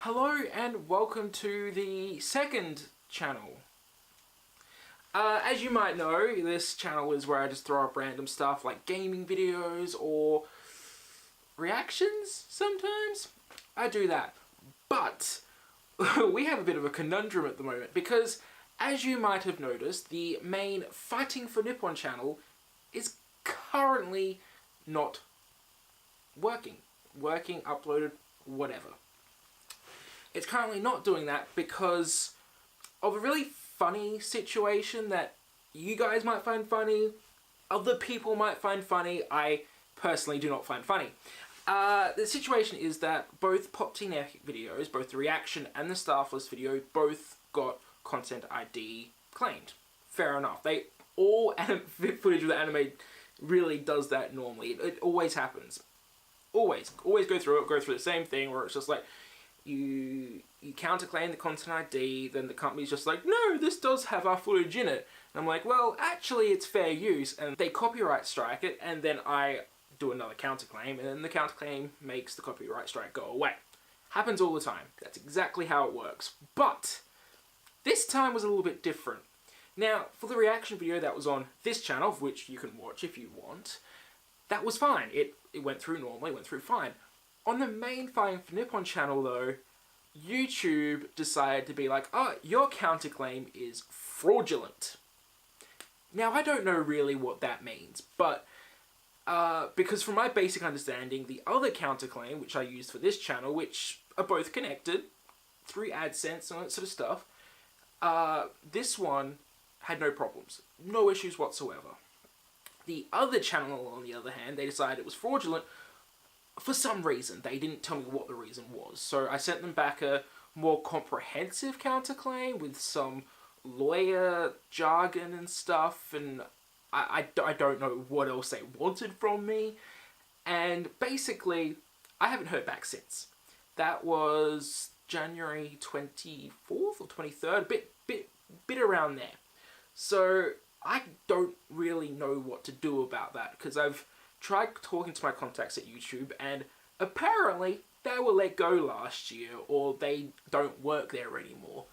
Hello and welcome to the second channel. As you might know, this channel is where I just throw up random stuff like gaming videos or reactions sometimes. I do that. But we have a bit of a conundrum at the moment because, as you might have noticed, the main Fighting for Nippon channel is currently not working, uploaded, whatever. It's currently not doing that because of a really funny situation that you guys might find funny, other people might find funny, I personally do not find funny. The situation is that both Pop Team Epic videos, both the reaction and the Starfless video, both got Content ID claimed. Fair enough. All footage of the anime really does that normally. It always happens. Always go through the same thing where it's just like, you counterclaim the Content ID, then the company's just like, no, this does have our footage in it. And I'm like, well, actually it's fair use, and they copyright strike it, and then I do another counterclaim, and then the counterclaim makes the copyright strike go away. Happens all the time. That's exactly how it works. But this time was a little bit different. Now, for the reaction video that was on this channel, which you can watch if you want, that was fine. It went through normally, went through fine. On the main Fighting for Nippon channel though, YouTube decided to be like, oh, your counterclaim is fraudulent. Now, I don't know really what that means, but because from my basic understanding, the other counterclaim, which I used for this channel, which are both connected through AdSense and that sort of stuff, this one had no problems, no issues whatsoever. The other channel, on the other hand, they decided it was fraudulent for some reason. They didn't tell me what the reason was. So I sent them back a more comprehensive counterclaim with some lawyer jargon and stuff, and I don't know what else they wanted from me. And basically, I haven't heard back since. That was January 24th or 23rd, bit around there. So I don't really know what to do about that, because I've tried talking to my contacts at YouTube, and apparently they were let go last year, or they don't work there anymore.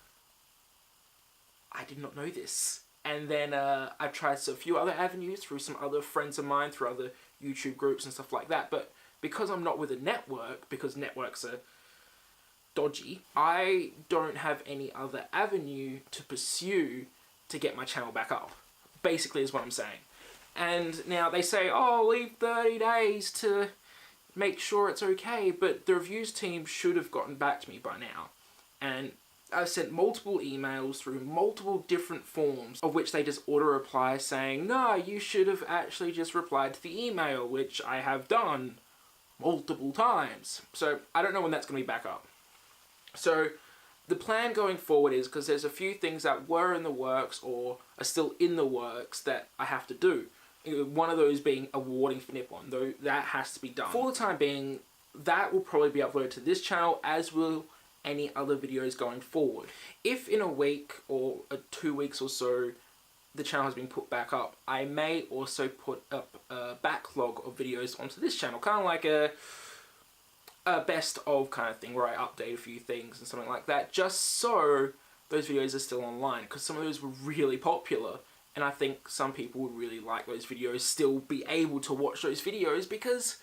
I did not know this. And then I've tried a few other avenues through some other friends of mine, through other YouTube groups and stuff like that, but because I'm not with a network, because networks are dodgy, I don't have any other avenue to pursue to get my channel back up, basically is what I'm saying. And now they say, oh, leave 30 days to make sure it's okay, but the reviews team should have gotten back to me by now. And I've sent multiple emails through multiple different forms, of which they just auto-reply saying, no, you should have actually just replied to the email, which I have done multiple times. So I don't know when that's going to be back up. So the plan going forward is, because there's a few things that were in the works or are still in the works that I have to do. One of those being awarding for Nippon, though that has to be done. For the time being, that will probably be uploaded to this channel, as will any other videos going forward. If in a week or 2 weeks or so the channel has been put back up, I may also put up a backlog of videos onto this channel, kind of like a best of kind of thing, where I update a few things and something like that, just so those videos are still online, because some of those were really popular. And I think some people would really like those videos, still be able to watch those videos, because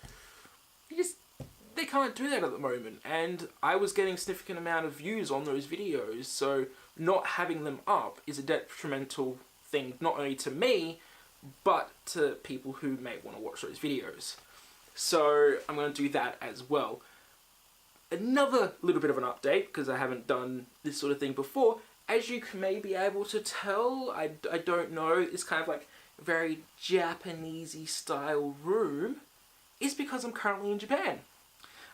they can't do that at the moment. And I was getting a significant amount of views on those videos, so not having them up is a detrimental thing, not only to me, but to people who may want to watch those videos. So I'm going to do that as well. Another little bit of an update, because I haven't done this sort of thing before. As you may be able to tell, I don't know, it's kind of like a very Japanesey style room, is because I'm currently in Japan.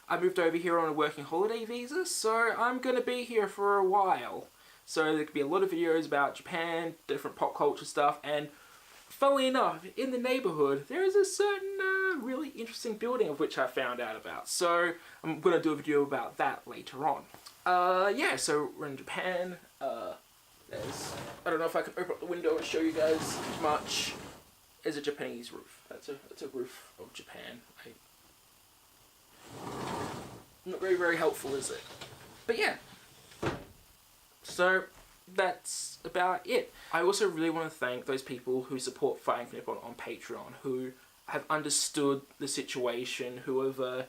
I moved over here on a working holiday visa, so I'm going to be here for a while. So there could be a lot of videos about Japan, different pop culture stuff, and funnily enough, in the neighborhood, there is a certain really interesting building of which I found out about. So I'm going to do a video about that later on. Yeah, so we're in Japan. I don't know if I can open up the window and show you guys much. There's a Japanese roof. That's a roof of Japan. Not very helpful, is it? But yeah, so that's about it. I also really want to thank those people who support Fighting for Nippon on Patreon, who have understood the situation, who have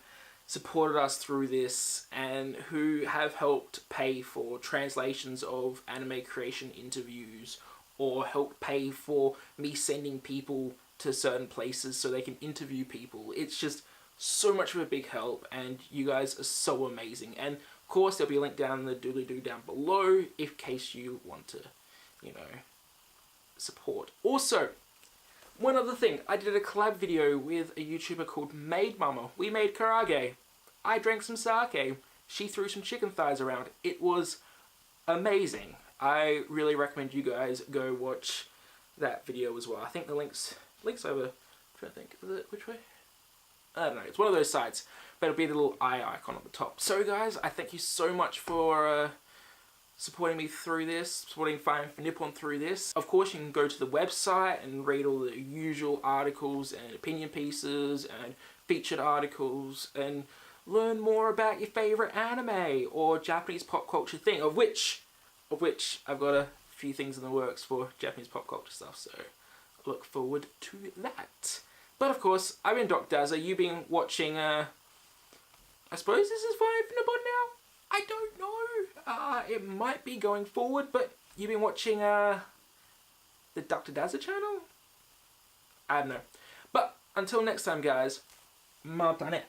supported us through this, and who have helped pay for translations of anime creation interviews, or helped pay for me sending people to certain places so they can interview people. It's just so much of a big help, and you guys are so amazing. And of course there'll be a link down in the doobly-doo down below in case you want to, you know, support. Also, one other thing, I did a collab video with a YouTuber called Maid Mama. We made karage. I drank some sake. She threw some chicken thighs around. It was amazing. I really recommend you guys go watch that video as well. I think the link's over. I'm trying to think, is it which way? I don't know. It's one of those sites, but it'll be the little eye icon at the top. So guys, I thank you so much for supporting me through this, supporting Fighting for Nippon through this. Of course, you can go to the website and read all the usual articles and opinion pieces and featured articles and learn more about your favorite anime or Japanese pop culture thing, of which I've got a few things in the works for Japanese pop culture stuff, so I look forward to that. But of course, I've been Dr. Dazza. You've been watching, I suppose this is Fighting for Nippon now? I don't know. It might be going forward, but you've been watching the Dr. Dazza channel? I don't know. But until next time, guys, matane.